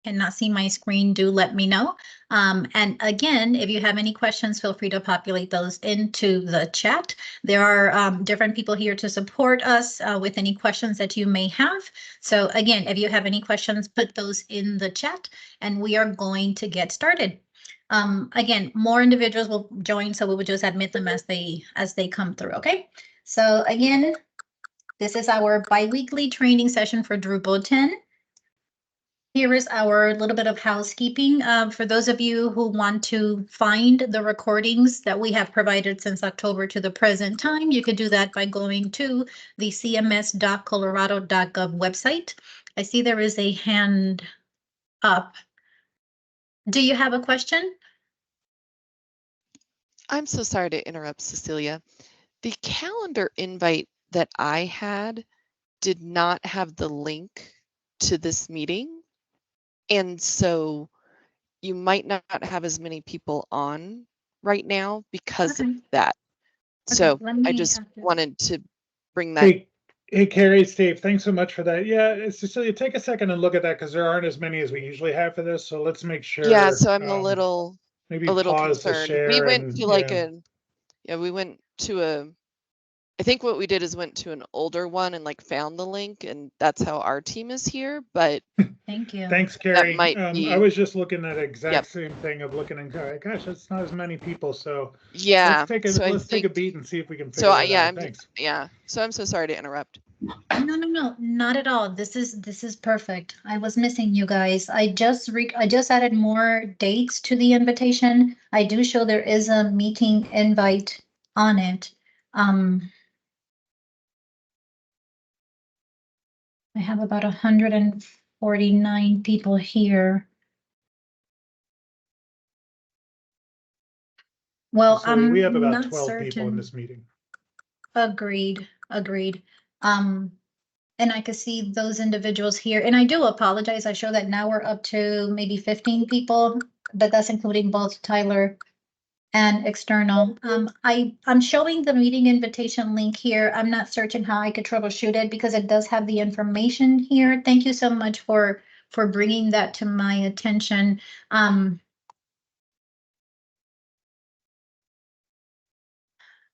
cannot see my screen, do let me know. And again, if you have any questions, feel free to populate those into the chat. There are different people here to support us with any questions that you may have. So again, if you have any questions, put those in the chat and we are going to get started. Again, more individuals will join, so we will just admit them as they come through, okay? So again, this is our bi-weekly training session for Drupal 10. Here is our little bit of housekeeping. For those of you who want to find the recordings that we have provided since October to the present time, you could do that by going to the cms.colorado.gov website. I see there is a hand up. Do you have a question? I'm so sorry to interrupt, Cecilia. The calendar invite that I had did not have the link to this meeting. And so you might not have as many people on right now because of that. Okay, so I just wanted to bring that. Hey, Carrie, Steve, thanks so much for that. Yeah, Cecilia, take a second and look at that because there aren't as many as we usually have for this. So let's make sure. Yeah, so I'm a little pause concerned. To share we went to like we went to I think what we did is went to an older one and like found the link, and that's how our team is here. But thank you. Thanks, Carrie. I was just looking at the exact same thing of looking and gosh, that's not as many people. So yeah, let's take a beat and see if we can figure that out. Thanks. So I'm so sorry to interrupt. No, not at all. This is perfect. I was missing you guys. I just added more dates to the invitation. I do show there is a meeting invite on it. I have about 149 people here. Well, so we have about 12 people in this meeting. Agreed. And I could see those individuals here, and I do apologize. I show that now we're up to maybe 15 people, but that's including both Tyler and external. I'm showing the meeting invitation link here. I'm not certain how I could troubleshoot it because it does have the information here. Thank you so much for bringing that to my attention. I'm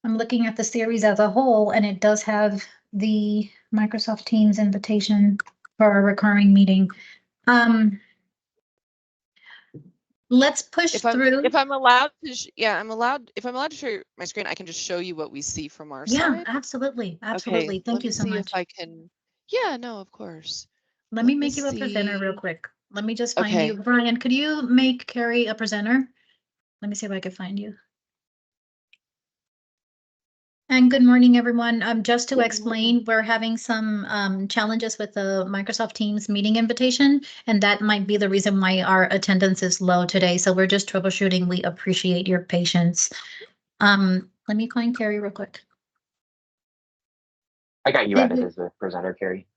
looking at the series as a whole, and it does have the Microsoft Teams invitation for a recurring meeting. Let's push through. If I'm allowed to, if I'm allowed to share my screen, I can just show you what we see from our side. Yeah, absolutely. Okay, Thank you so much. If I can. Yeah, no, of course. Let me make you a presenter real quick. Let me just find you. Brian, could you make Carrie a presenter? Let me see if I can find you. And good morning, everyone. Just to explain, we're having some challenges with the Microsoft Teams meeting invitation, and that might be the reason why our attendance is low today. So we're just troubleshooting. We appreciate your patience. Let me find Carrie real quick. I got you added as a presenter, Carrie.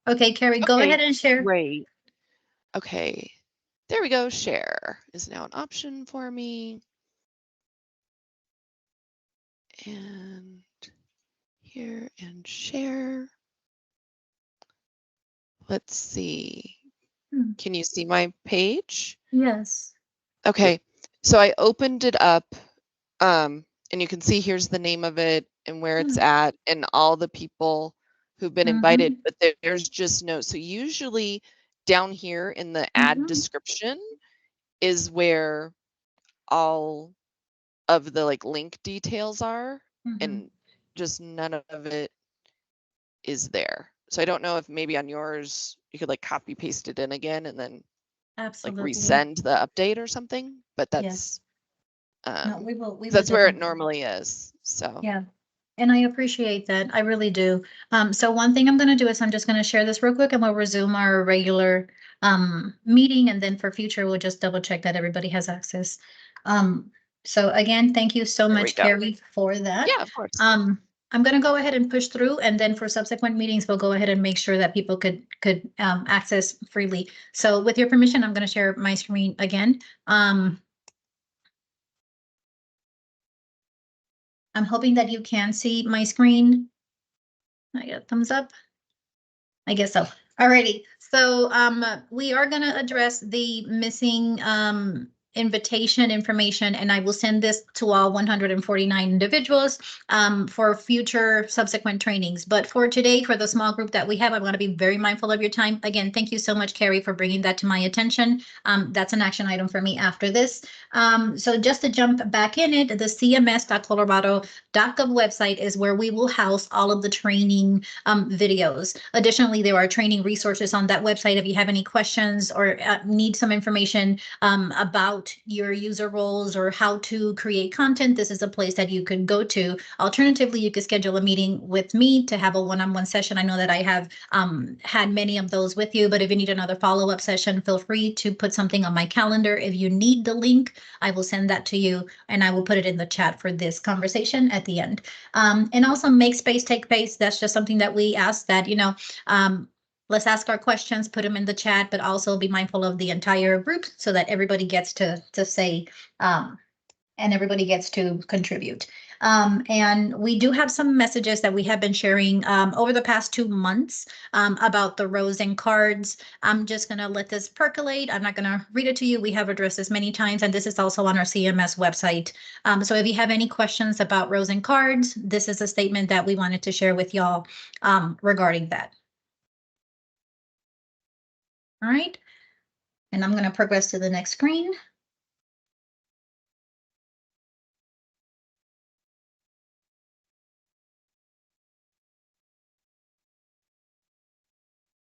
Okay, Carrie, go ahead and share. Great. Okay, there we go. Share is now an option for me. And here and share. Let's see. Can you see my page? Yes. Okay, so I opened it up and you can see here's the name of it and where it's at and all the people who've been invited, but there's just no. So usually down here in the ad description is where all of the like link details are, and just none of it is there. So I don't know if maybe on yours you could like copy paste it in again and then like resend the update or something, but that's no, we will that's where it normally is. So yeah, and I appreciate that. I really do. So one thing I'm going to do is I'm just going to share this real quick and we'll resume our regular meeting, and then for future we'll just double check that everybody has access. So again, thank you so much, Carrie, for that. Yeah, of course. I'm going to go ahead and push through, and then for subsequent meetings, we'll go ahead and make sure that people could access freely. So with your permission, I'm going to share my screen again. I'm hoping that you can see my screen. I got a thumbs up. I guess so. Alrighty, so we are going to address the missing invitation information, and I will send this to all 149 individuals for future subsequent trainings. But for today, for the small group that we have, I'm going to be very mindful of your time. Again, thank you so much, Carrie, for bringing that to my attention. That's an action item for me after this. So just to jump back in it, the cms.colorado.gov website is where we will house all of the training videos. Additionally, there are training resources on that website. If you have any questions or need some information about your user roles or how to create content, this is a place that you could go to. Alternatively, you could schedule a meeting with me to have a one-on-one session. I know that I have had many of those with you, but if you need another follow-up session, feel free to put something on my calendar. If you need the link, I will send that to you and I will put it in the chat for this conversation at the end. And also make space, take space. That's just something that we ask that, let's ask our questions, put them in the chat, but also be mindful of the entire group so that everybody gets to say and everybody gets to contribute. And we do have some messages that we have been sharing over the past 2 months about the rows and cards. I'm just going to let this percolate. I'm not going to read it to you. We have addressed this many times, and this is also on our CMS website. So if you have any questions about rows and cards, this is a statement that we wanted to share with y'all regarding that. All right, and I'm going to progress to the next screen.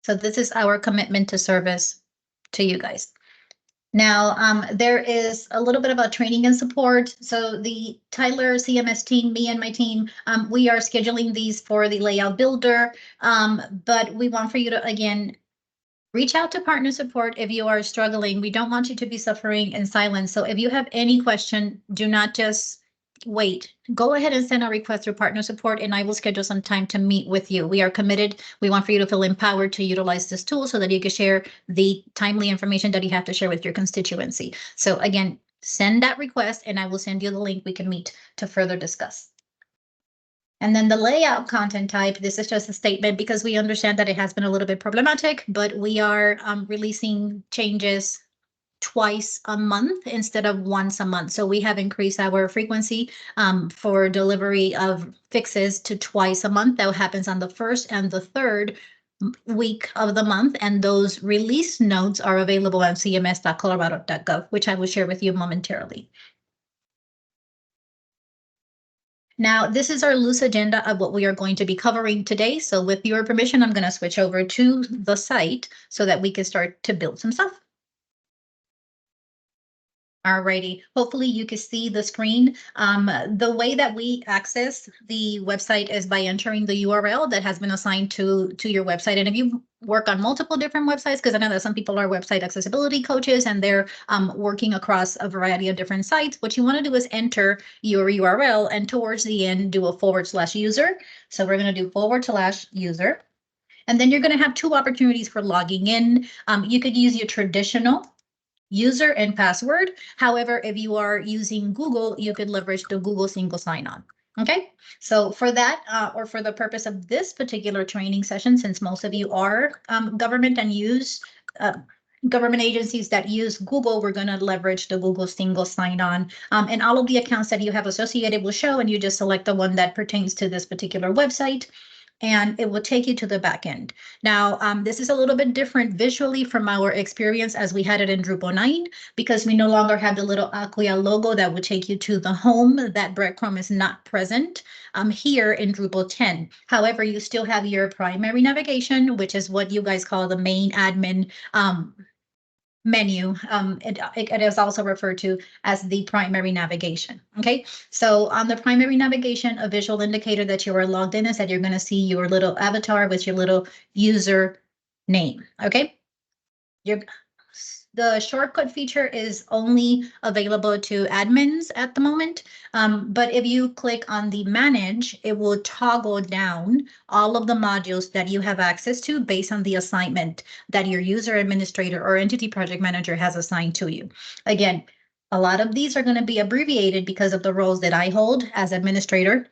So this is our commitment to service to you guys. Now, there is a little bit about training and support. So the Tyler CMS team, me and my team, we are scheduling these for the layout builder, but we want for you to, again, reach out to partner support if you are struggling. We don't want you to be suffering in silence. So if you have any question, do not just wait. Go ahead and send a request through partner support and I will schedule some time to meet with you. We are committed. We want for you to feel empowered to utilize this tool so that you can share the timely information that you have to share with your constituency. So again, send that request and I will send you the link. We can meet to further discuss. And then the layout content type, this is just a statement because we understand that it has been a little bit problematic, but we are releasing changes twice a month instead of once a month. So we have increased our frequency for delivery of fixes to twice a month. That happens on the first and the third week of the month. And those release notes are available on cms.colorado.gov, which I will share with you momentarily. Now, this is our loose agenda of what we are going to be covering today. So with your permission, I'm going to switch over to the site so that we can start to build some stuff. Alrighty, hopefully you can see the screen. The way that we access the website is by entering the URL that has been assigned to your website. And if you work on multiple different websites, because I know that some people are website accessibility coaches and they're working across a variety of different sites, what you want to do is enter your URL and towards the end do a /user. So we're going to do /user. And then you're going to have two opportunities for logging in. You could use your traditional user and password. However, if you are using Google, you could leverage the Google single sign-on. Okay, so for that, or for the purpose of this particular training session, since most of you are government and use government agencies that use Google, we're going to leverage the Google single sign-on, and all of the accounts that you have associated will show, and you just select the one that pertains to this particular website. And it will take you to the back end. Now, this is a little bit different visually from our experience as we had it in Drupal 9, because we no longer have the little Acquia logo that would take you to the home. That breadcrumb is not present here in Drupal 10. However, you still have your primary navigation, which is what you guys call the main admin menu. It is also referred to as the primary navigation. Okay, so on the primary navigation, a visual indicator that you are logged in is that you're going to see your little avatar with your little user name. Okay, the shortcut feature is only available to admins at the moment, but if you click on the manage, it will toggle down all of the modules that you have access to based on the assignment that your user administrator or entity project manager has assigned to you. Again, a lot of these are going to be abbreviated because of the roles that I hold as administrator.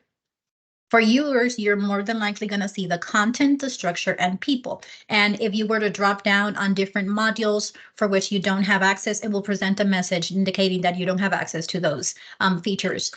For viewers, you're more than likely going to see the content, the structure, and people. And if you were to drop down on different modules for which you don't have access, it will present a message indicating that you don't have access to those features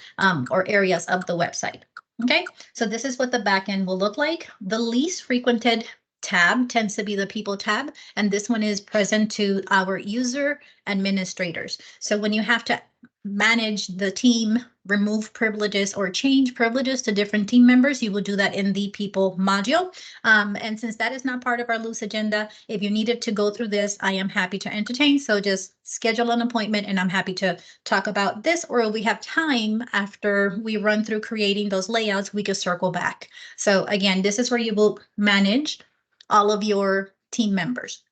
or areas of the website. Okay, so this is what the backend will look like. The least frequented tab tends to be the people tab, and this one is present to our user administrators. So when you have to manage the team, remove privileges or change privileges to different team members, you will do that in the people module. And since that is not part of our loose agenda, if you needed to go through this, I am happy to entertain. So just schedule an appointment and I'm happy to talk about this, or if we have time after we run through creating those layouts, we could circle back. So again, this is where you will manage all of your team members.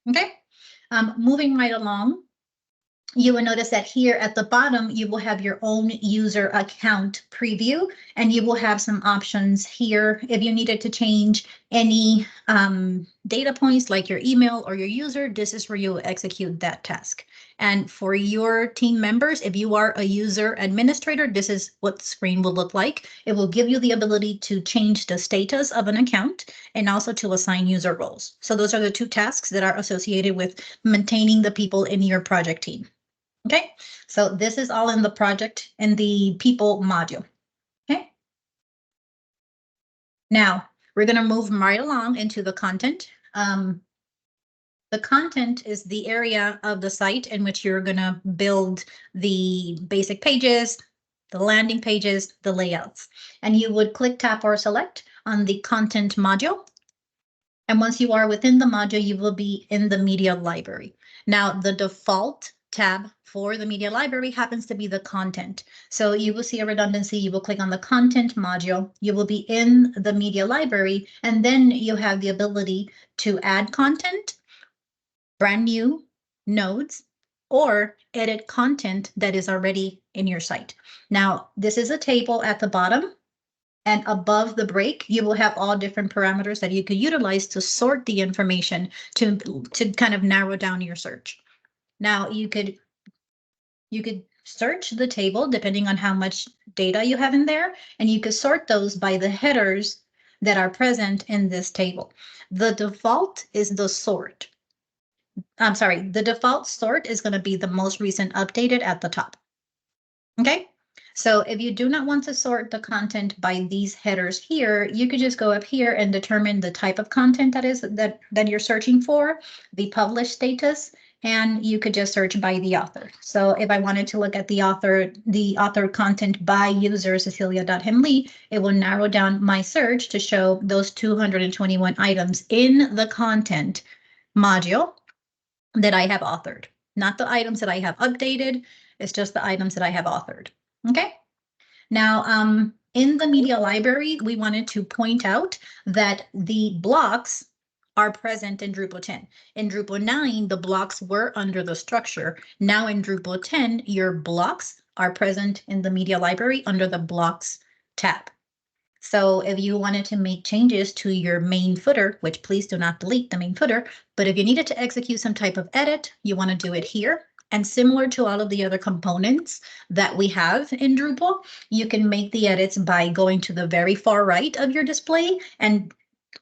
Okay, moving right along. You will notice that here at the bottom, you will have your own user account preview, and you will have some options here. If you needed to change any data points like your email or your user, this is where you will execute that task. And for your team members, if you are a user administrator, this is what the screen will look like. It will give you the ability to change the status of an account and also to assign user roles. So those are the two tasks that are associated with maintaining the people in your project team. Okay, so this is all in the project in the people module. Okay. Now we're going to move right along into the content. The content is the area of the site in which you're going to build the basic pages, the landing pages, the layouts, and you would click, tap, or select on the content module. And once you are within the module, you will be in the media library. Now, the default tab for the media library happens to be the content. So you will see a redundancy. You will click on the content module. You will be in the media library, and then you have the ability to add content, brand new nodes, or edit content that is already in your site. Now, this is a table at the bottom. And above the break, you will have all different parameters that you could utilize to sort the information to kind of narrow down your search. Now, you could search the table depending on how much data you have in there, and you could sort those by the headers that are present in this table. The default is the sort. I'm sorry, the default sort is going to be the most recent updated at the top. Okay. So if you do not want to sort the content by these headers here, you could just go up here and determine the type of content that you're searching for, the published status, and you could just search by the author. So if I wanted to look at the author content by user Cecilia.Henley, it will narrow down my search to show those 221 items in the content module that I have authored, not the items that I have updated. It's just the items that I have authored. Okay. Now, in the media library, we wanted to point out that the blocks are present in Drupal 10. In Drupal 9, the blocks were under the structure. Now in Drupal 10, your blocks are present in the media library under the blocks tab. So if you wanted to make changes to your main footer, which please do not delete the main footer, but if you needed to execute some type of edit, you want to do it here. And similar to all of the other components that we have in Drupal, you can make the edits by going to the very far right of your display and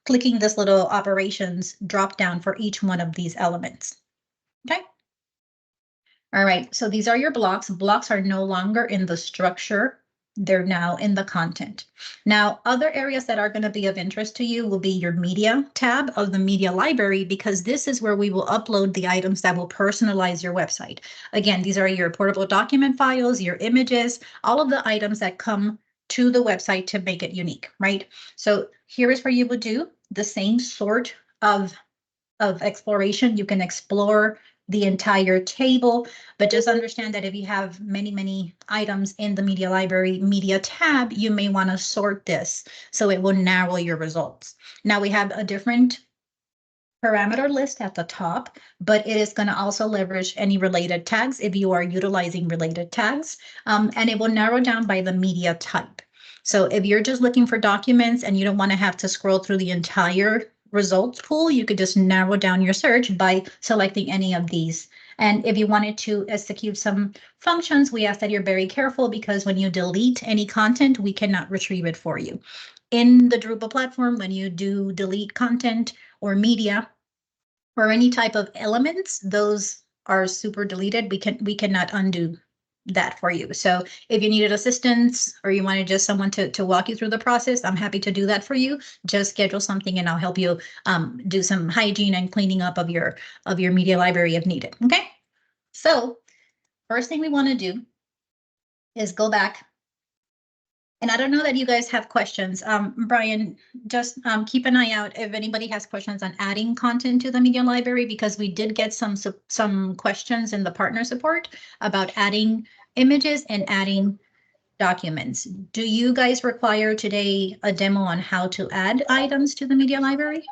clicking this little operations drop down for each one of these elements. Okay. All right, so these are your blocks. Blocks are no longer in the structure. They're now in the content. Now, other areas that are going to be of interest to you will be your media tab of the media library, because this is where we will upload the items that will personalize your website. Again, these are your portable document files, your images, all of the items that come to the website to make it unique, right? So here is where you would do the same sort of exploration. You can explore the entire table, but just understand that if you have many items in the media library media tab, you may want to sort this so it will narrow your results. Now we have a different parameter list at the top, but it is going to also leverage any related tags if you are utilizing related tags, and it will narrow down by the media type. So if you're just looking for documents and you don't want to have to scroll through the entire results pool, you could just narrow down your search by selecting any of these And if you wanted to execute some functions, we ask that you're very careful because when you delete any content, we cannot retrieve it for you. In the Drupal platform, when you do delete content or media or any type of elements, those are super deleted. We cannot undo that for you. So if you needed assistance or you wanted just someone to walk you through the process, I'm happy to do that for you. Just schedule something and I'll help you do some hygiene and cleaning up of your media library if needed. Okay. So first thing we want to do is go back. And I don't know that you guys have questions. Brian, just keep an eye out if anybody has questions on adding content to the media library, because we did get some questions in the partner support about adding images and adding documents. Do you guys require today a demo on how to add items to the media library?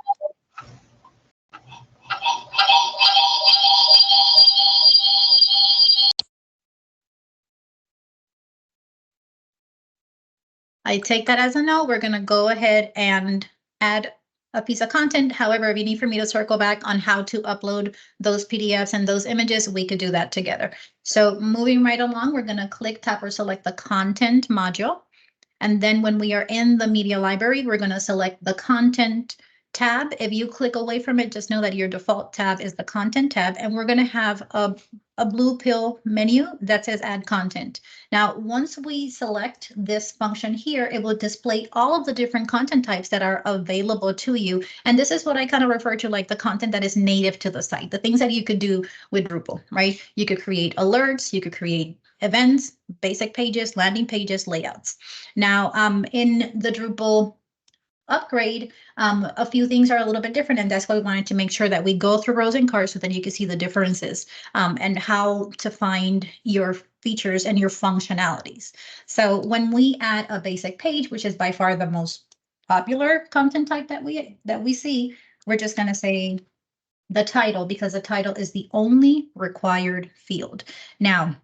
I take that as a no. We're going to go ahead and add a piece of content. However, if you need for me to circle back on how to upload those PDFs and those images, we could do that together. So moving right along, we're going to click, tap, or select the content module. And then when we are in the media library, we're going to select the content tab. If you click away from it, just know that your default tab is the content tab, and we're going to have a blue pill menu that says add content. Now, once we select this function here, it will display all of the different content types that are available to you. And this is what I kind of refer to like the content that is native to the site, the things that you could do with Drupal, right? You could create alerts, you could create events, basic pages, landing pages, layouts. Now, in the Drupal upgrade, a few things are a little bit different, and that's why we wanted to make sure that we go through rows and cards so that you can see the differences and how to find your features and your functionalities. So when we add a basic page, which is by far the most popular content type that we see, we're just going to say the title, because the title is the only required field. Now,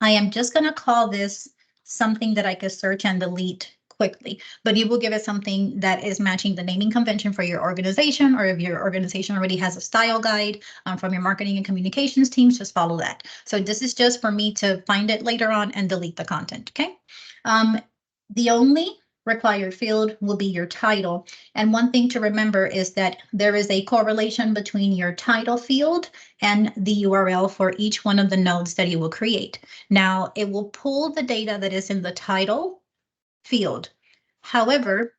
I am just going to call this something that I could search and delete quickly, but you will give it something that is matching the naming convention for your organization, or if your organization already has a style guide from your marketing and communications teams, just follow that. So this is just for me to find it later on and delete the content, okay? The only required field will be your title. And one thing to remember is that there is a correlation between your title field and the URL for each one of the nodes that you will create. Now, it will pull the data that is in the title field. However,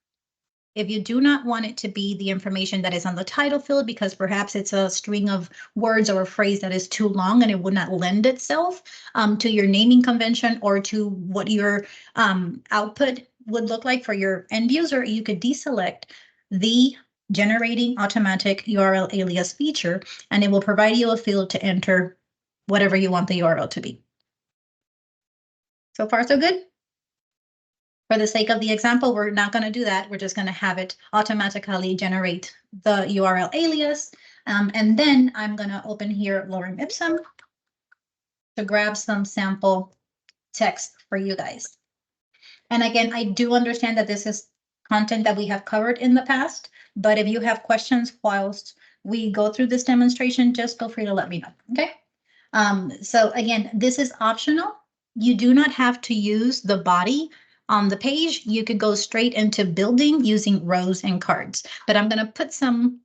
if you do not want it to be the information that is on the title field, because perhaps it's a string of words or a phrase that is too long and it would not lend itself to your naming convention or to what your output would look like for your end user, you could deselect the generating automatic URL alias feature, and it will provide you a field to enter whatever you want the URL to be. So far, so good? For the sake of the example, we're not going to do that. We're just going to have it automatically generate the URL alias. And then I'm going to open here Lorem Ipsum to grab some sample text for you guys. And again, I do understand that this is content that we have covered in the past, but if you have questions whilst we go through this demonstration, just feel free to let me know, okay? So again, this is optional. You do not have to use the body on the page. You could go straight into building using rows and cards, but I'm going to put some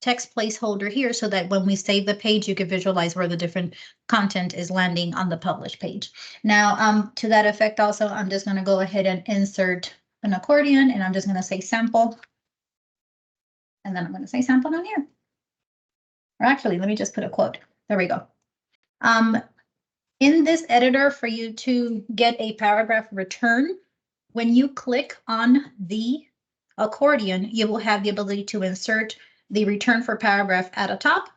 text placeholder here so that when we save the page, you can visualize where the different content is landing on the published page. Now, to that effect also, I'm just going to go ahead and insert an accordion, and I'm just going to say sample. And then I'm going to say sample down here. Or actually, let me just put a quote. There we go. In this editor, for you to get a paragraph return, when you click on the accordion, you will have the ability to insert the return for paragraph at the top,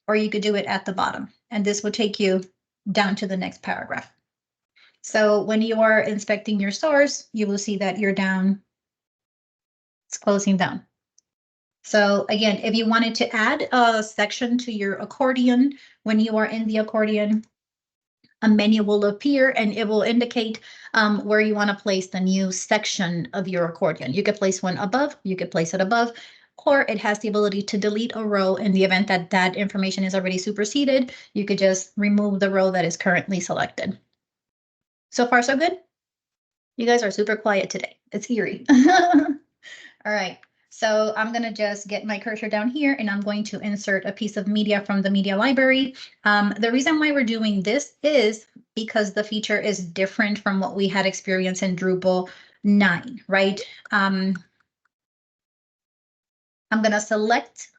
or you could do it at the bottom, and this will take you down to the next paragraph. So when you are inspecting your source, you will see that you're down, it's closing down. So again, if you wanted to add a section to your accordion, when you are in the accordion, a menu will appear and it will indicate where you want to place the new section of your accordion. You could place one above, you could place it above. or it has the ability to delete a row in the event that that information is already superseded. You could just remove the row that is currently selected. So far, so good? You guys are super quiet today. It's eerie. All right. So I'm going to just get my cursor down here and I'm going to insert a piece of media from the media library. The reason why we're doing this is because the feature is different from what we had experienced in Drupal 9, right? I'm going to select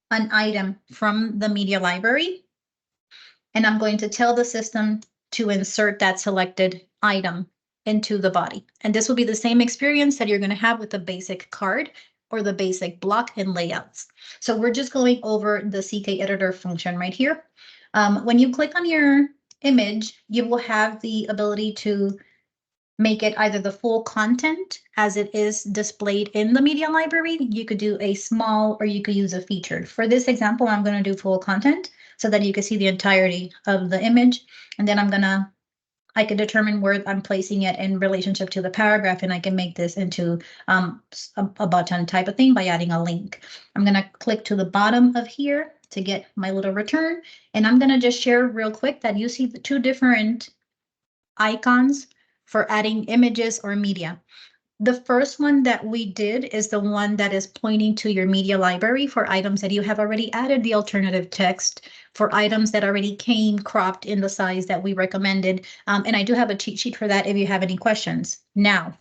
an item from the media library, and I'm going to tell the system to insert that selected item into the body. And this will be the same experience that you're going to have with the basic card or the basic block and layouts. So we're just going over the CK editor function right here. When you click on your image, you will have the ability to make it either the full content as it is displayed in the media library. You could do a small or you could use a featured. For this example, I'm going to do full content so that you can see the entirety of the image. And then I can determine where I'm placing it in relationship to the paragraph, and I can make this into a button type of thing by adding a link. I'm going to click to the bottom of here to get my little return. And I'm going to just share real quick that you see the two different icons for adding images or media. The first one that we did is the one that is pointing to your media library for items that you have already added the alternative text, for items that already came cropped in the size that we recommended. And I do have a cheat sheet for that if you have any questions. Now,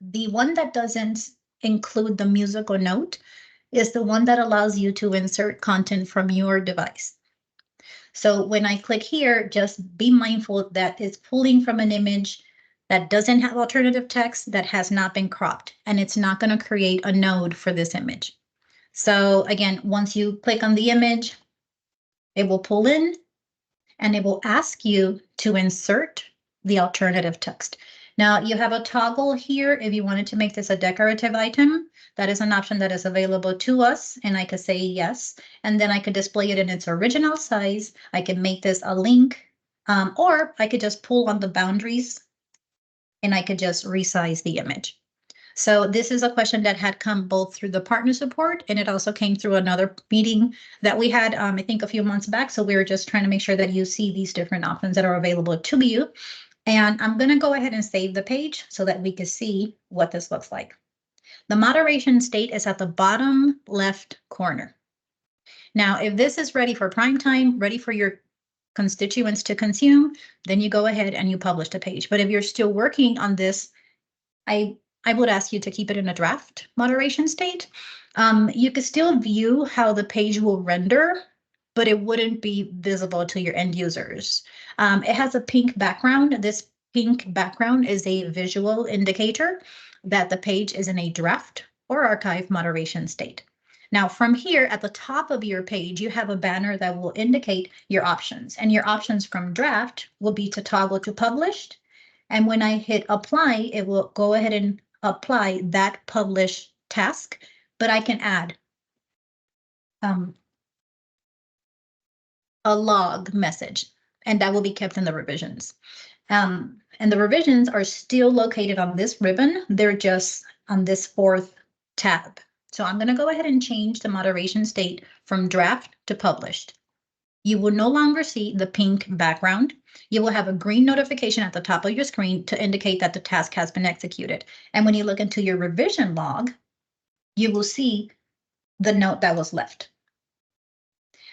the one that doesn't include the musical note is the one that allows you to insert content from your device. So when I click here, just be mindful that it's pulling from an image that doesn't have alternative text, that has not been cropped, and it's not going to create a node for this image. So again, once you click on the image, it will pull in and it will ask you to insert the alternative text. Now you have a toggle here if you wanted to make this a decorative item. That is an option that is available to us, and I could say yes, and then I could display it in its original size. I can make this a link, or I could just pull on the boundaries and I could just resize the image. So this is a question that had come both through the partner support, and it also came through another meeting that we had, I think a few months back. So we were just trying to make sure that you see these different options that are available to you. And I'm going to go ahead and save the page so that we can see what this looks like. The moderation state is at the bottom left corner. Now, if this is ready for prime time, ready for your constituents to consume, then you go ahead and you publish the page. But if you're still working on this, I would ask you to keep it in a draft moderation state. You could still view how the page will render, but it wouldn't be visible to your end users. It has a pink background. This pink background is a visual indicator that the page is in a draft or archive moderation state. Now from here at the top of your page, you have a banner that will indicate your options, and your options from draft will be to toggle to published. And when I hit apply, it will go ahead and apply that publish task, but I can add a log message, and that will be kept in the revisions. And the revisions are still located on this ribbon. They're just on this fourth tab. So I'm going to go ahead and change the moderation state from draft to published. You will no longer see the pink background. You will have a green notification at the top of your screen to indicate that the task has been executed. And when you look into your revision log, you will see the note that was left.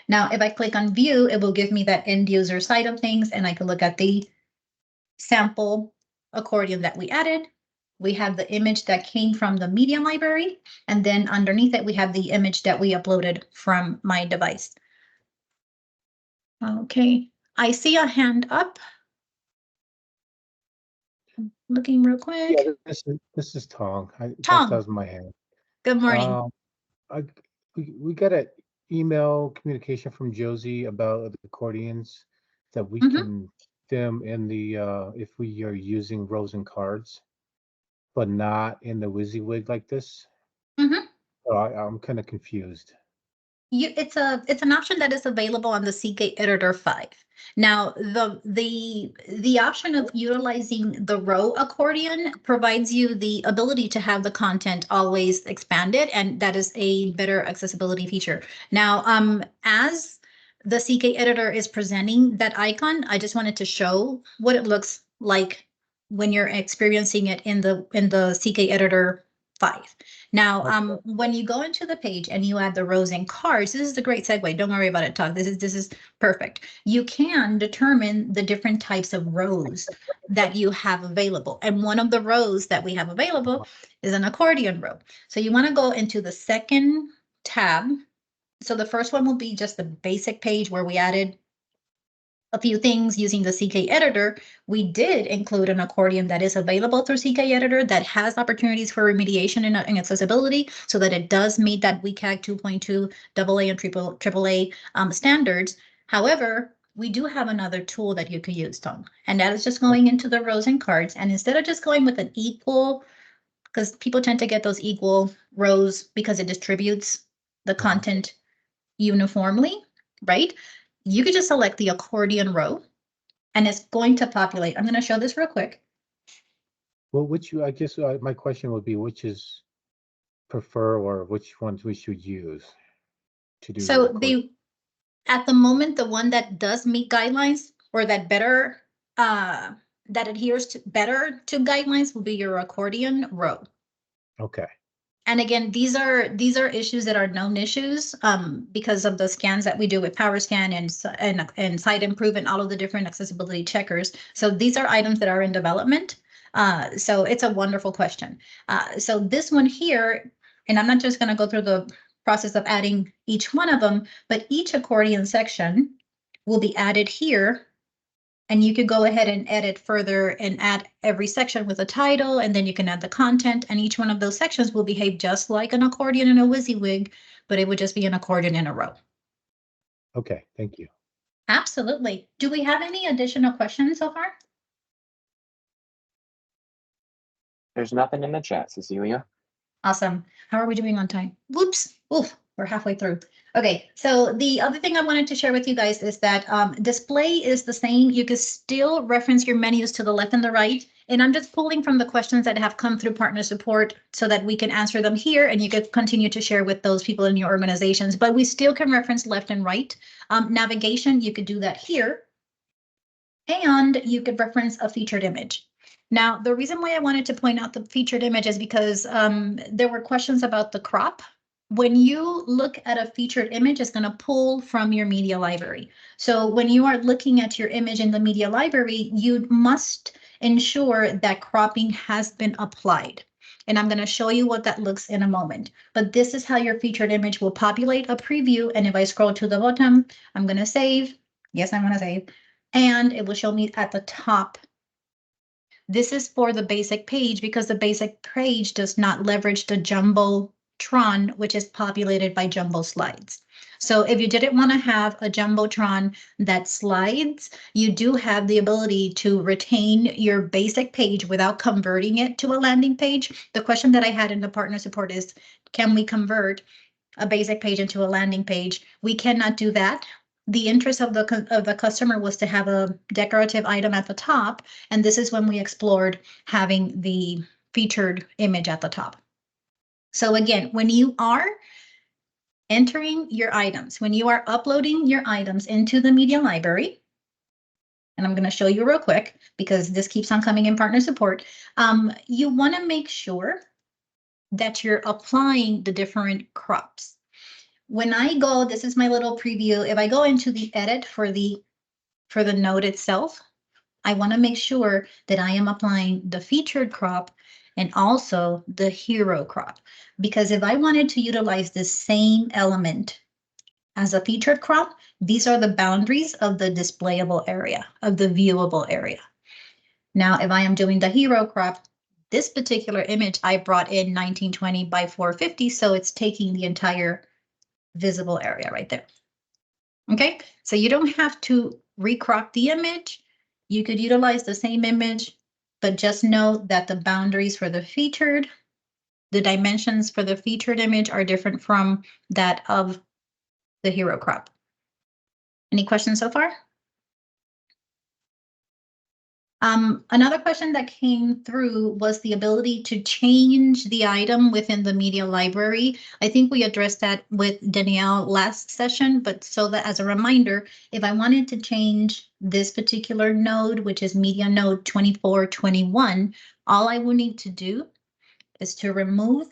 Now, if I click on view, it will give me that end user side of things, and I can look at the sample accordion that we added. We have the image that came from the media library, and then underneath it, we have the image that we uploaded from my device. Okay, I see a hand up. Looking real quick. Yeah, this is Tong. Tong. That was my hand. Good morning. We got an email communication from Josie about the accordions that we Mhm. can them in the if we are using rows and cards, but not in the WYSIWYG like this. Mhm. So I'm kind of confused. It's an option that is available on the CK Editor 5. Now, the option of utilizing the row accordion provides you the ability to have the content always expanded, and that is a better accessibility feature. Now, as the CK Editor is presenting that icon, I just wanted to show what it looks like when you're experiencing it in the CK Editor 5. Now, when you go into the page and you add the rows and cards, this is a great segue. Don't worry about it, Todd. This is perfect. You can determine the different types of rows that you have available. And one of the rows that we have available is an accordion row. So you want to go into the second tab. So the first one will be just the basic page where we added a few things using the CK Editor. We did include an accordion that is available through CK Editor that has opportunities for remediation and accessibility so that it does meet that WCAG 2.2 AA and AAA standards. However, we do have another tool that you could use, Tom, and that is just going into the rows and cards. And instead of just going with an equal, because people tend to get those equal rows because it distributes the content uniformly, right? You could just select the accordion row and it's going to populate. I'm going to show this real quick. Well, I guess my question would be, which is prefer, or which ones we should use to do? So at the moment, the one that does meet guidelines or that better, that adheres better to guidelines will be your accordion row. Okay. And again, these are issues that are known issues because of the scans that we do with PowerScan and Site Improve and all of the different accessibility checkers. So these are items that are in development. So it's a wonderful question. So this one here, and I'm not just going to go through the process of adding each one of them, but each accordion section will be added here. And you could go ahead and edit further and add every section with a title, and then you can add the content, and each one of those sections will behave just like an accordion in a WYSIWYG, but it would just be an accordion in a row. Okay, thank you. Absolutely. Do we have any additional questions so far? There's nothing in the chat, Cecilia. Awesome. How are we doing on time? Whoops. Oof, we're halfway through. Okay, so the other thing I wanted to share with you guys is that display is the same. You can still reference your menus to the left and the right. And I'm just pulling from the questions that have come through partner support so that we can answer them here and you can continue to share with those people in your organizations. But we still can reference left and right. Navigation, you could do that here. And you could reference a featured image. Now, the reason why I wanted to point out the featured image is because there were questions about the crop. When you look at a featured image, it's going to pull from your media library. So when you are looking at your image in the media library, you must ensure that cropping has been applied. And I'm going to show you what that looks in a moment. But this is how your featured image will populate a preview. And if I scroll to the bottom, I'm going to save. Yes, I want to save. And it will show me at the top. This is for the basic page because the basic page does not leverage the Jumbotron, which is populated by Jumbo Slides. So if you didn't want to have a Jumbotron that slides, you do have the ability to retain your basic page without converting it to a landing page. The question that I had in the partner support is, can we convert a basic page into a landing page? We cannot do that. The interest of the customer was to have a decorative item at the top, and this is when we explored having the featured image at the top. So again, when you are entering your items, when you are uploading your items into the media library, and I'm going to show you real quick because this keeps on coming in partner support, you want to make sure that you're applying the different crops. When I go, this is my little preview. If I go into the edit for the node itself, I want to make sure that I am applying the featured crop and also the hero crop. Because if I wanted to utilize the same element as a featured crop, these are the boundaries of the displayable area, of the viewable area. Now, if I am doing the hero crop, this particular image I brought in 1920 by 450, so it's taking the entire visible area right there. Okay, so you don't have to recrop the image. You could utilize the same image, but just know that the boundaries for the featured, the dimensions for the featured image are different from that of the hero crop. Any questions so far? Another question that came through was the ability to change the item within the media library. I think we addressed that with Danielle last session, but so that as a reminder, if I wanted to change this particular node, which is media node 2421, all I will need to do is to remove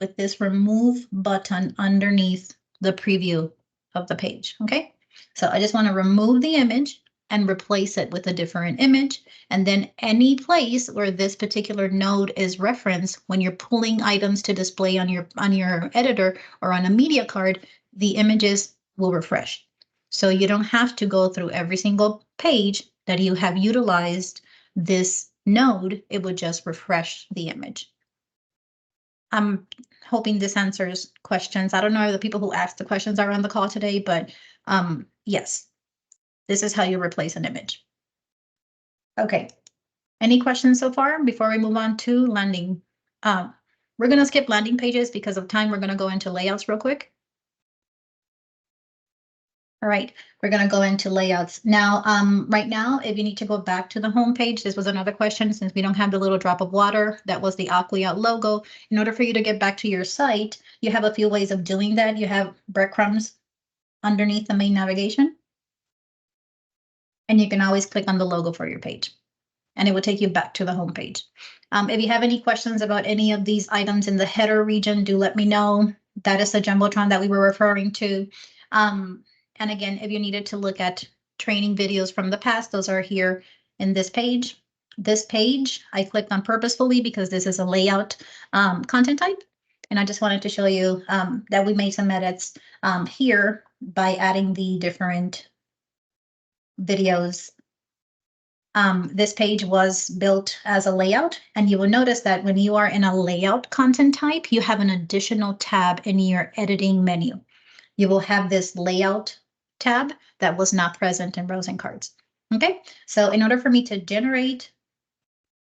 with this remove button underneath the preview of the page, okay? So I just want to remove the image and replace it with a different image. And then any place where this particular node is referenced, when you're pulling items to display on your editor or on a media card, the images will refresh. So you don't have to go through every single page that you have utilized this node. It would just refresh the image. I'm hoping this answers questions. I don't know if the people who asked the questions are on the call today, but yes, this is how you replace an image. Okay, any questions so far before we move on to landing? We're going to skip landing pages because of time. We're going to go into layouts real quick. All right, we're going to go into layouts. Now, right now, if you need to go back to the home page, this was another question since we don't have the little drop of water. That was the Aquia logo. In order for you to get back to your site, you have a few ways of doing that. You have breadcrumbs underneath the main navigation. And you can always click on the logo for your page. And it will take you back to the home page. If you have any questions about any of these items in the header region, do let me know. That is the Jumbotron that we were referring to. And again, if you needed to look at training videos from the past, those are here in this page. This page I clicked on purposefully because this is a layout content type. And I just wanted to show you that we made some edits here by adding the different videos. This page was built as a layout, and you will notice that when you are in a layout content type, you have an additional tab in your editing menu. You will have this layout tab that was not present in rows and cards. Okay, so in order for me to generate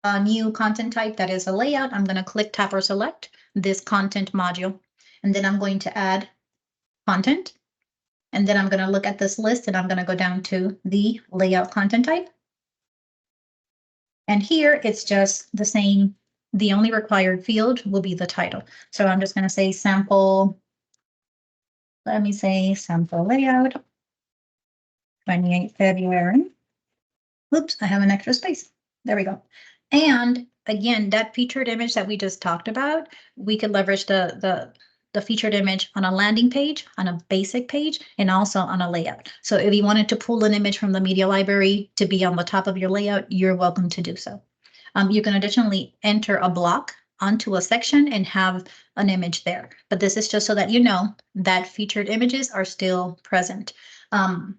a new content type that is a layout, I'm going to click, tap, or select this content module, and then I'm going to add content. And then I'm going to look at this list and I'm going to go down to the layout content type. And here it's just the same. The only required field will be the title. So I'm just going to say sample. Let me say sample layout 28 February. Oops, I have an extra space. There we go. And again, that featured image that we just talked about, we could leverage the featured image on a landing page, on a basic page, and also on a layout. So if you wanted to pull an image from the media library to be on the top of your layout, you're welcome to do so. You can additionally enter a block onto a section and have an image there. But this is just so that you know that featured images are still present. And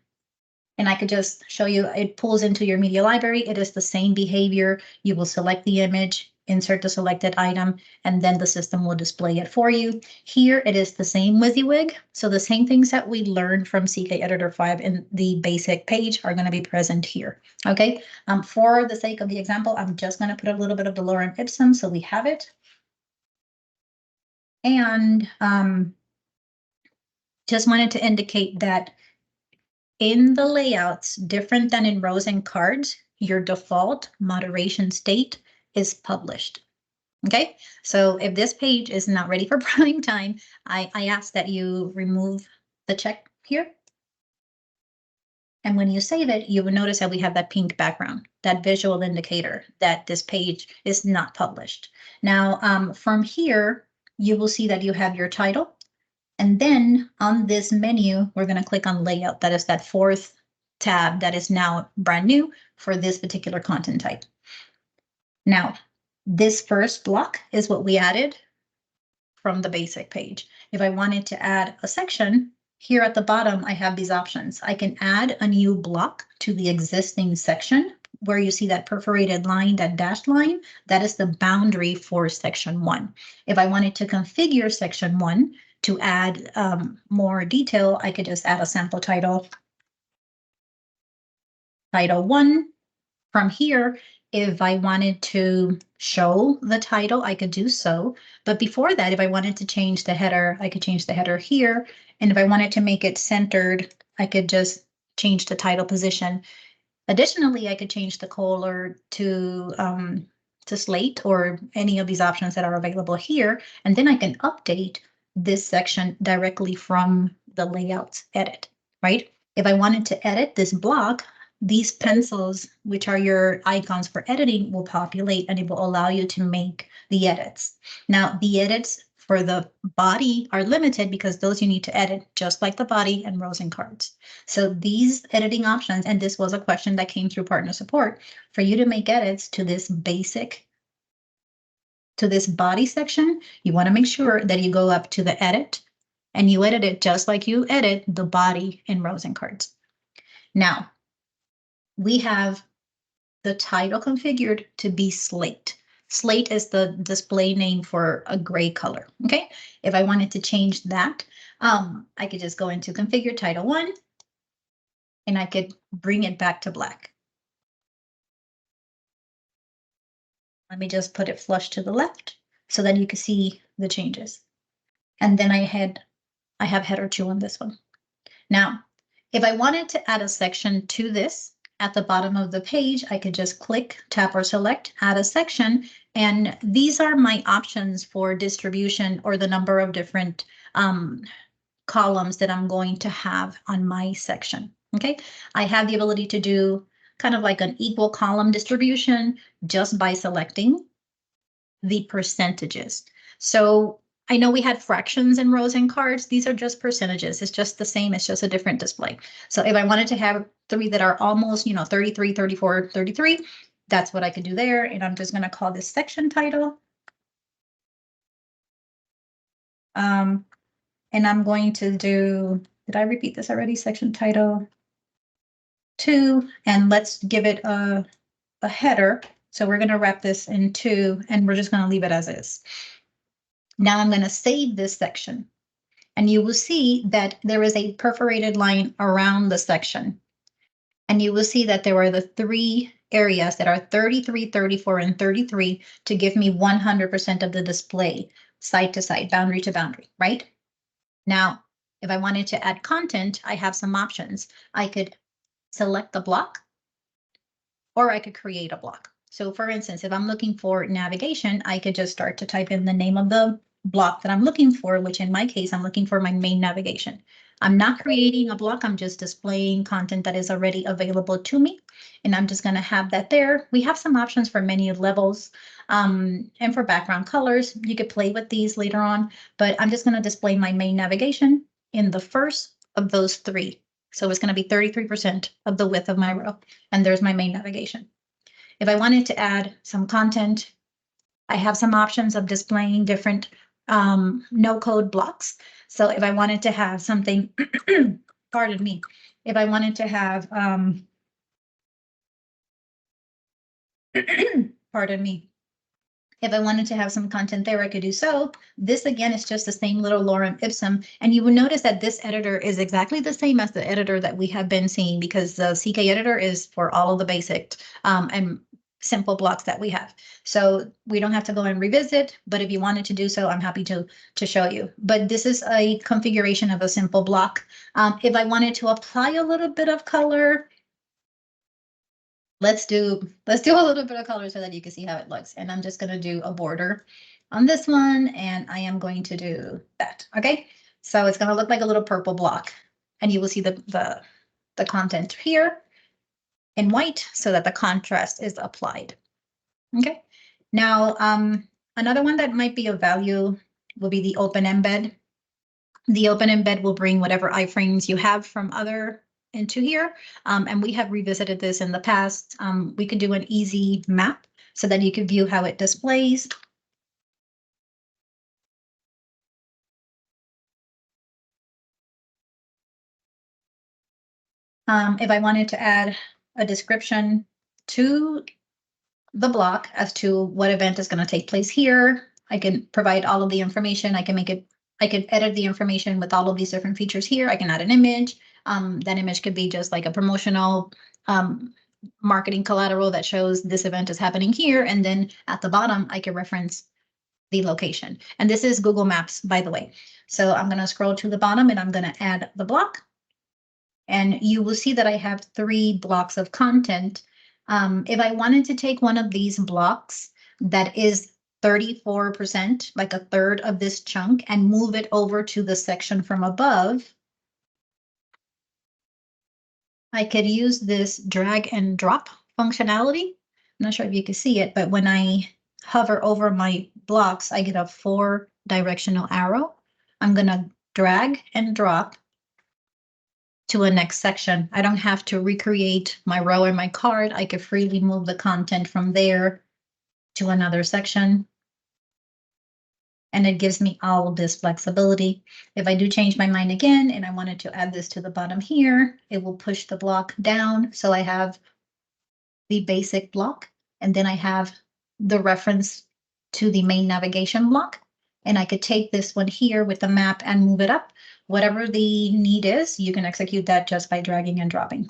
I could just show you, it pulls into your media library. It is the same behavior. You will select the image, insert the selected item, and then the system will display it for you. Here, it is the same WYSIWYG. So the same things that we learned from CK Editor 5 in the basic page are going to be present here. Okay, for the sake of the example, I'm just going to put a little bit of the lorem ipsum so we have it. And just wanted to indicate that in the layouts, different than in rows and cards, your default moderation state is published. Okay, so if this page is not ready for prime time, I ask that you remove the check here. And when you save it, you will notice that we have that pink background, that visual indicator that this page is not published. Now, from here, you will see that you have your title. And then on this menu, we're going to click on layout. That is that fourth tab that is now brand new for this particular content type. Now, this first block is what we added from the basic page. If I wanted to add a section, here at the bottom, I have these options. I can add a new block to the existing section where you see that perforated line, that dashed line, that is the boundary for section 1. If I wanted to configure section 1, to add more detail, I could just add a sample title, title 1. From here, If I wanted to show the title, I could do so. But before that, if I wanted to change the header, I could change the header here. And if I wanted to make it centered, I could just change the title position. Additionally, I could change the color to slate or any of these options that are available here. And then I can update this section directly from the layouts edit, right? If I wanted to edit this block, these pencils, which are your icons for editing, will populate and it will allow you to make the edits. Now, the edits for the body are limited because those you need to edit, just like the body and rows and cards. So these editing options, and this was a question that came through partner support, for you to make edits to this body section, you want to make sure that you go up to the edit and you edit it just like you edit the body in rows and cards. Now, we have the title configured to be slate. Slate is the display name for a gray color, okay? If I wanted to change that, I could just go into configure title 1, and I could bring it back to black. Let me just put it flush to the left so that you can see the changes. And then I have header 2 on this one. Now, if I wanted to add a section to this, at the bottom of the page, I could just click, tap, or select, add a section. And these are my options for distribution or the number of different columns that I'm going to have on my section. Okay, I have the ability to do kind of like an equal column distribution just by selecting the percentages. So I know we had fractions in rows and cards. These are just percentages. It's just the same. It's just a different display. So if I wanted to have 3 that are almost, 33, 34, 33, that's what I could do there. And I'm just going to call this section title. And I'm going to do, did I repeat this already? Section title 2, and let's give it a header. So we're going to wrap this in 2, and we're just going to leave it as is. Now I'm going to save this section, and you will see that there is a perforated line around the section. And you will see that there are the 3 areas that are 33, 34, and 33 to give me 100% of the display, side to side, boundary to boundary, right? Now, if I wanted to add content, I have some options. I could select the block, or I could create a block. So for instance, if I'm looking for navigation, I could just start to type in the name of the block that I'm looking for, which in my case, I'm looking for my main navigation. I'm not creating a block, I'm just displaying content that is already available to me. And I'm just going to have that there. We have some options for menu levels and for background colors. You could play with these later on, but I'm just going to display my main navigation in the first of those 3. So it's going to be 33% of the width of my row. And there's my main navigation. If I wanted to add some content, I have some options of displaying different no code blocks. So if I wanted to have something, pardon me, if I wanted to have, pardon me, if I wanted to have some content there, I could do so. This again is just the same little lorem ipsum. And you will notice that this editor is exactly the same as the editor that we have been seeing, because the CK editor is for all of the basic and simple blocks that we have. So we don't have to go and revisit, but if you wanted to do so, I'm happy to show you. But this is a configuration of a simple block. If I wanted to apply a little bit of color, let's do a little bit of color so that you can see how it looks. And I'm just going to do a border on this one, and I am going to do that. Okay, so it's going to look like a little purple block, and you will see the content here in white so that the contrast is applied. Okay, now another one that might be of value will be the open embed. The open embed will bring whatever iframes you have from other into here. And we have revisited this in the past. We could do an easy map so that you can view how it displays. If I wanted to add a description to the block as to what event is going to take place here, I can provide all of the information. I can edit the information with all of these different features here. I can add an image. That image could be just like a promotional marketing collateral that shows this event is happening here. And then at the bottom, I can reference the location. And this is Google Maps, by the way. So I'm going to scroll to the bottom and I'm going to add the block. And you will see that I have 3 blocks of content. If I wanted to take one of these blocks that is 34%, like a third of this chunk, and move it over to the section from above, I could use this drag and drop functionality. I'm not sure if you can see it, but when I hover over my blocks, I get a 4 directional arrow. I'm going to drag and drop to a next section. I don't have to recreate my row and my card. I could freely move the content from there to another section. And it gives me all of this flexibility. If I do change my mind again and I wanted to add this to the bottom here, it will push the block down. So I have the basic block, and then I have the reference to the main navigation block. And I could take this one here with the map and move it up. Whatever the need is, you can execute that just by dragging and dropping.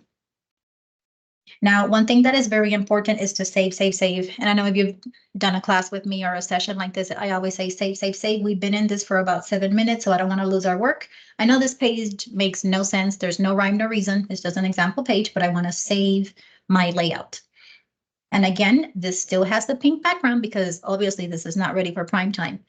Now, one thing that is very important is to save, save, save. And I know if you've done a class with me or a session like this, I always say save, save, save. We've been in this for about 7 minutes, so I don't want to lose our work. I know this page makes no sense. There's no rhyme, no reason. It's just an example page, but I want to save my layout. And again, this still has the pink background because obviously this is not ready for prime time.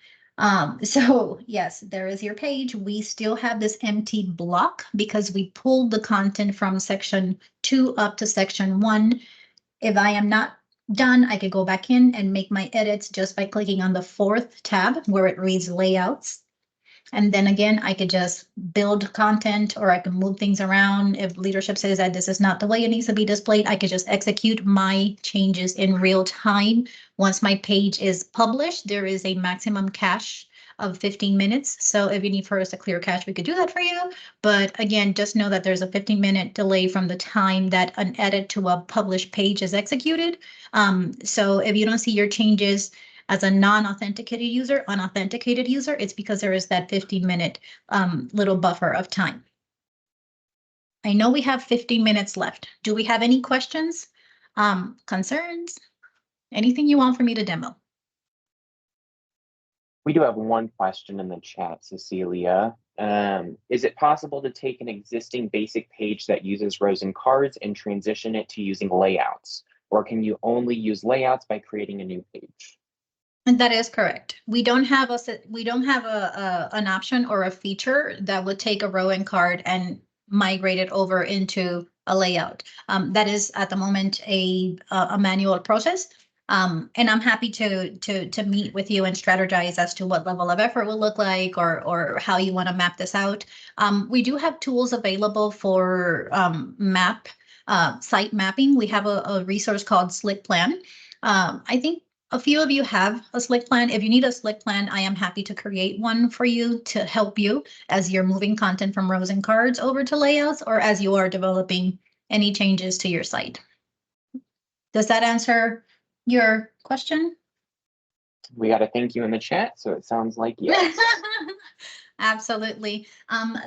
So yes, there is your page. We still have this empty block because we pulled the content from section 2 up to section 1. If I am not done, I could go back in and make my edits just by clicking on the 4th tab where it reads layouts. And then again, I could just build content or I can move things around. If leadership says that this is not the way it needs to be displayed, I could just execute my changes in real time. Once my page is published, there is a maximum cache of 15 minutes. So if you need for us to clear cache, we could do that for you. But again, just know that there's a 15-minute delay from the time that an edit to a published page is executed. So if you don't see your changes as a non-authenticated user, unauthenticated user, it's because there is that 15-minute little buffer of time. I know we have 15 minutes left. Do we have any questions, concerns, anything you want for me to demo? We do have one question in the chat, Cecilia. Is it possible to take an existing basic page that uses rows and cards and transition it to using layouts? Or can you only use layouts by creating a new page? And that is correct. We don't have an option or a feature that would take a row and card and migrate it over into a layout. That is at the moment a manual process. And I'm happy to meet with you and strategize as to what level of effort will look like or how you want to map this out. We do have tools available for site mapping. We have a resource called Slick Plan. I think a few of you have a Slick Plan. If you need a Slick Plan, I am happy to create one for you to help you as you're moving content from rows and cards over to layouts or as you are developing any changes to your site. Does that answer your question? We got a thank you in the chat, so it sounds like yes. Absolutely.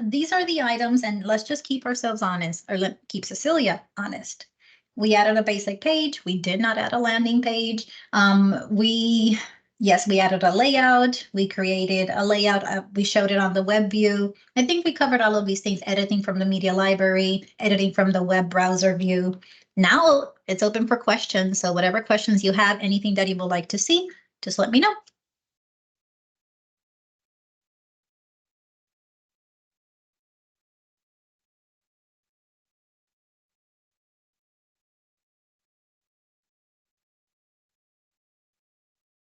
These are the items, and let's just keep ourselves honest, or keep Cecilia honest. We added a basic page. We did not add a landing page. We added a layout. We created a layout. We showed it on the web view. I think we covered all of these things, editing from the media library, editing from the web browser view. Now it's open for questions. So whatever questions you have, anything that you would like to see, just let me know.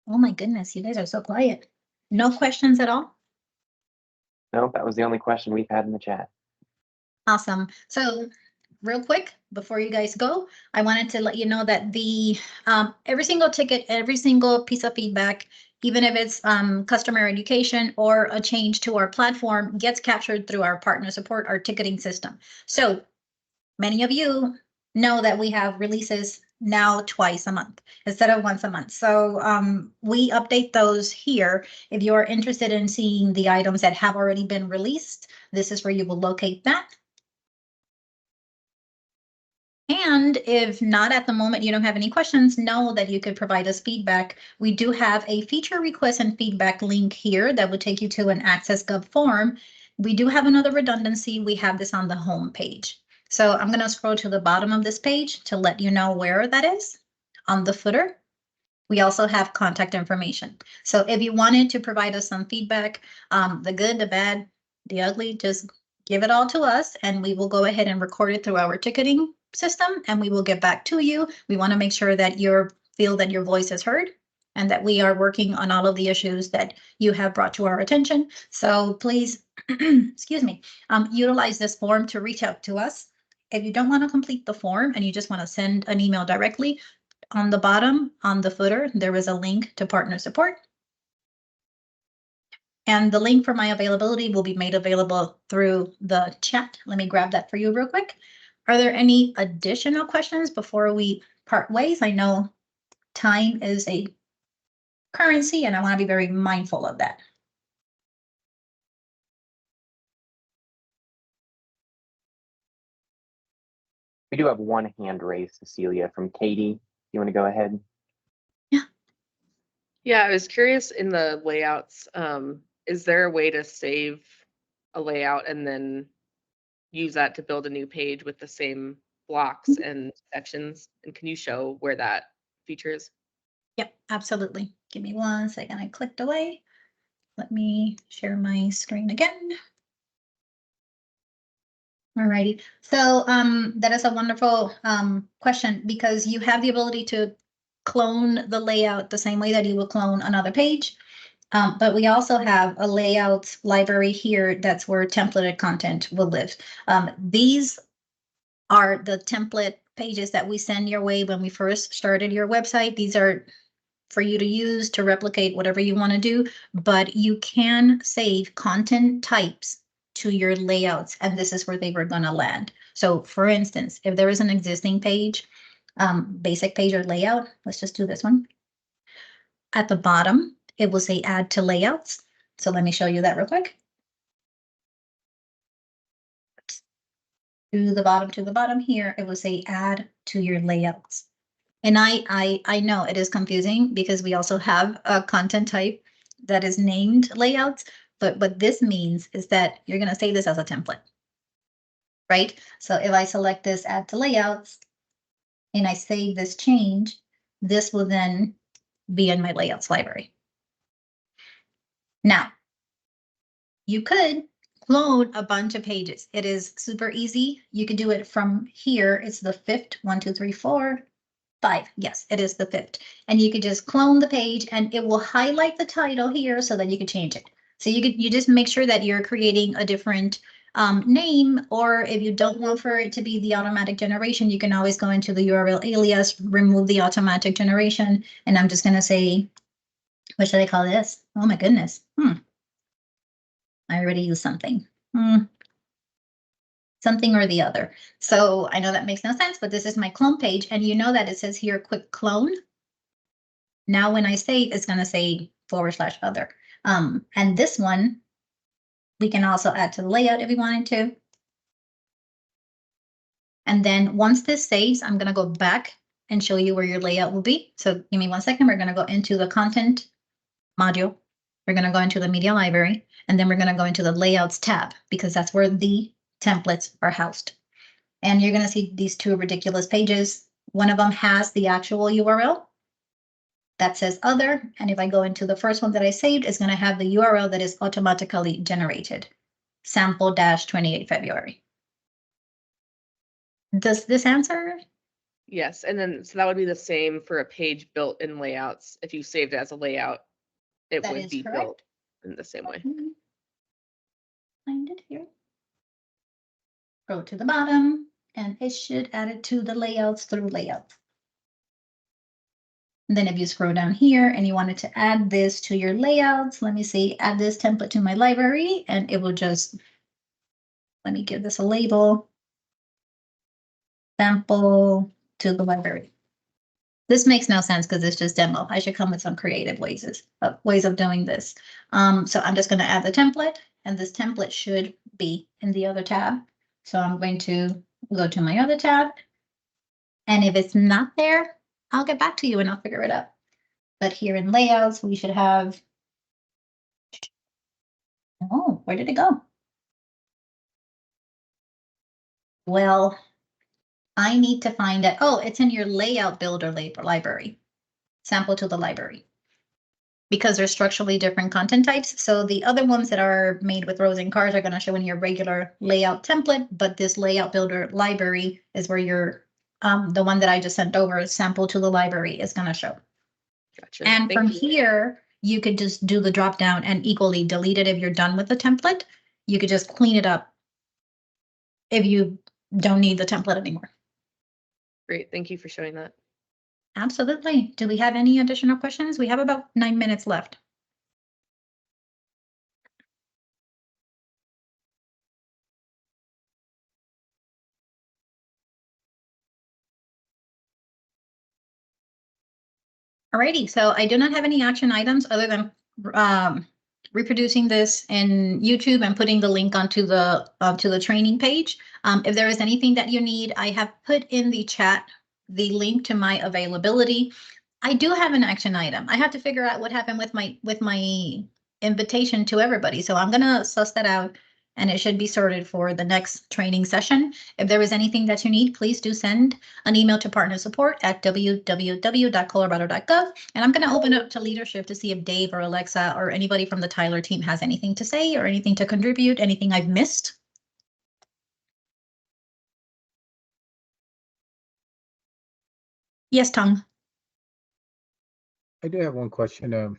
Oh my goodness, you guys are so quiet. No questions at all? Nope, that was the only question we've had in the chat. Awesome. So real quick, before you guys go, I wanted to let you know that the every single ticket, every single piece of feedback, even if it's customer education or a change to our platform, gets captured through our partner support, our ticketing system. So many of you know that we have releases now twice a month instead of once a month. So we update those here. If you are interested in seeing the items that have already been released, this is where you will locate that. And if not at the moment, you don't have any questions, know that you could provide us feedback. We do have a feature request and feedback link here that would take you to an Access Gov form. We do have another redundancy. We have this on the home page. So I'm going to scroll to the bottom of this page to let you know where that is. On the footer, we also have contact information. So if you wanted to provide us some feedback, the good, the bad, the ugly, just give it all to us and we will go ahead and record it through our ticketing system and we will get back to you. We want to make sure that you feel that your voice is heard and that we are working on all of the issues that you have brought to our attention. So please, excuse me, utilize this form to reach out to us. If you don't want to complete the form and you just want to send an email directly, on the bottom, on the footer, there is a link to partner support. And the link for my availability will be made available through the chat. Let me grab that for you real quick. Are there any additional questions before we part ways? I know time is a currency and I want to be very mindful of that. We do have one hand raised, Cecilia, from Katie. You want to go ahead? Yeah, I was curious in the layouts, is there a way to save a layout and then use that to build a new page with the same blocks and sections? And can you show where that feature is? Yep, absolutely. Give me 1 second. I clicked away. Let me share my screen again. Alrighty. So that is a wonderful question because you have the ability to clone the layout the same way that you will clone another page. But we also have a layout library here. That's where templated content will live. These are the template pages that we send your way when we first started your website. These are for you to use to replicate whatever you want to do, but you can save content types to your layouts, and this is where they were going to land. So for instance, if there is an existing page, basic page or layout, let's just do this one. At the bottom, it will say add to layouts. So let me show you that real quick. To the bottom here, it will say add to your layouts. And I know it is confusing because we also have a content type that is named layouts, but what this means is that you're going to save this as a template, right? So if I select this add to layouts and I save this change, this will then be in my layouts library. Now, you could clone a bunch of pages. It is super easy. You can do it from here. It's the 5th, 1, 2, 3, 4. 5. Yes, it is the 5th. And you could just clone the page and it will highlight the title here so that you could change it. So you just make sure that you're creating a different name, or if you don't want for it to be the automatic generation, you can always go into the URL alias, remove the automatic generation. And I'm just going to say, what should I call this? Oh my goodness. I already used something. Something or the other. So I know that makes no sense, but this is my clone page. And you know that it says here, quick clone. Now, when I save, it's going to say /other. And this one, we can also add to the layout if we wanted to. And then once this saves, I'm going to go back and show you where your layout will be. So give me 1 second. We're going to go into the content module. We're going to go into the media library, and then we're going to go into the layouts tab because that's where the templates are housed. And you're going to see these two ridiculous pages. One of them has the actual URL that says other. And if I go into the first one that I saved, it's going to have the URL that is automatically generated, sample-28February. Does this answer? Yes, and then so that would be the same for a page built in layouts. If you saved it as a layout, it That would is be correct. built in the same way. Find it here. Go to the bottom, and it should add it to the layouts through layouts. And then if you scroll down here and you wanted to add this to your layouts, let me see, add this template to my library, and it will just, let me give this a label, sample to the library. This makes no sense because it's just demo. I should come with some creative ways of doing this. So I'm just going to add the template, and this template should be in the other tab. So I'm going to go to my other tab, And if it's not there, I'll get back to you and I'll figure it out. But here in layouts, we should have, oh, where did it go? Well, I need to find it. Oh, it's in your layout builder library, sample to the library. Because they're structurally different content types. So the other ones that are made with rows and cars are going to show in your regular layout template, but this layout builder library is where your the one that I just sent over, sample to the library, is going to show. Gotcha. And Thank from you. here, you could just do the drop down and equally delete it if you're done with the template. You could just clean it up if you don't need the template anymore. Great. Thank you for showing that. Absolutely. Do we have any additional questions? We have about 9 minutes left. Alrighty, so I do not have any action items other than reproducing this in YouTube and putting the link onto the training page. If there is anything that you need, I have put in the chat the link to my availability. I do have an action item. I have to figure out what happened with my invitation to everybody. So I'm gonna suss that out and it should be sorted for the next training session. If there is anything that you need, please do send an email to partner support at www.colorado.gov. And I'm gonna open up to leadership to see if Dave or Alexa or anybody from the Tyler team has anything to say or anything to contribute, anything I've missed. Yes, Tom. I do have one question.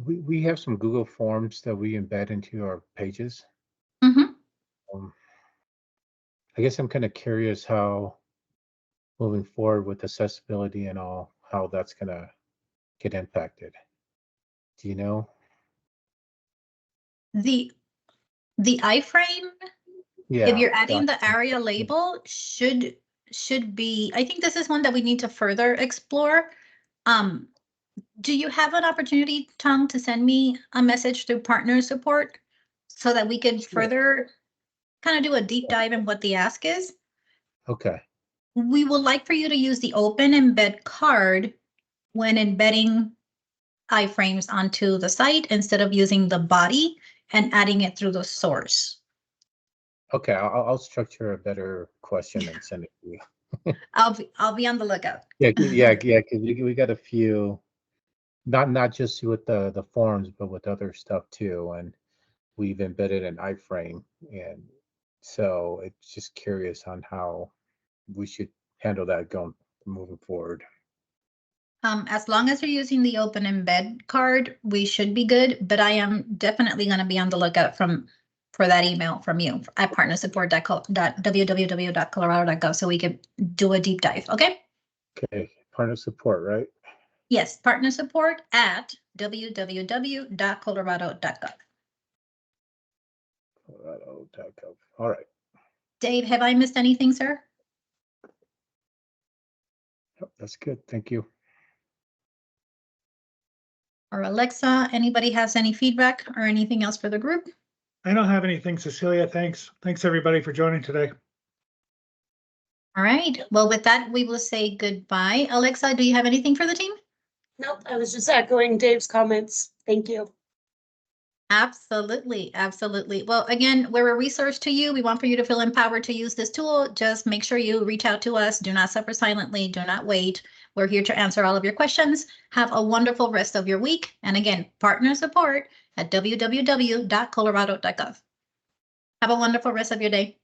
We have some Google Forms that we embed into our pages. Mm-hmm. I guess I'm kind of curious how moving forward with accessibility and all, how that's gonna get impacted. Do you know? The iframe, Yeah. if you're adding the area label, should be, I think this is one that we need to further explore. Do you have an opportunity, Tom, to send me a message through partner support so that we could further kind of do a deep dive in what the ask is? Okay. We would like for you to use the open embed card when embedding iframes onto the site instead of using the body and adding it through the source. Okay, I'll structure a better question and send it to you. I'll be on the lookout. Yeah, because we got a few, not just with the forms, but with other stuff too, and we've embedded an iframe, and so it's just curious on how we should handle that moving forward. As long as you're using the open embed card, we should be good, but I am definitely going to be on the lookout for that email from you at partnersupport.www.colorado.gov so we can do a deep dive. Okay. Okay, partner support, right? Yes, partner support at www.colorado.gov. Colorado.gov. All right. Dave, have I missed anything, sir? Yep, that's good. Thank you. Or Alexa, anybody has any feedback or anything else for the group? I don't have anything, Cecilia. Thanks. Thanks everybody for joining today. All right. Well, with that, we will say goodbye. Alexa, do you have anything for the team? Nope, I was just echoing Dave's comments. Thank you. Absolutely, absolutely. Well, again, we're a resource to you. We want for you to feel empowered to use this tool. Just make sure you reach out to us. Do not suffer silently. Do not wait. We're here to answer all of your questions. Have a wonderful rest of your week. And again, partner support at www.colorado.gov. Have a wonderful rest of your day.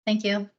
Thank you.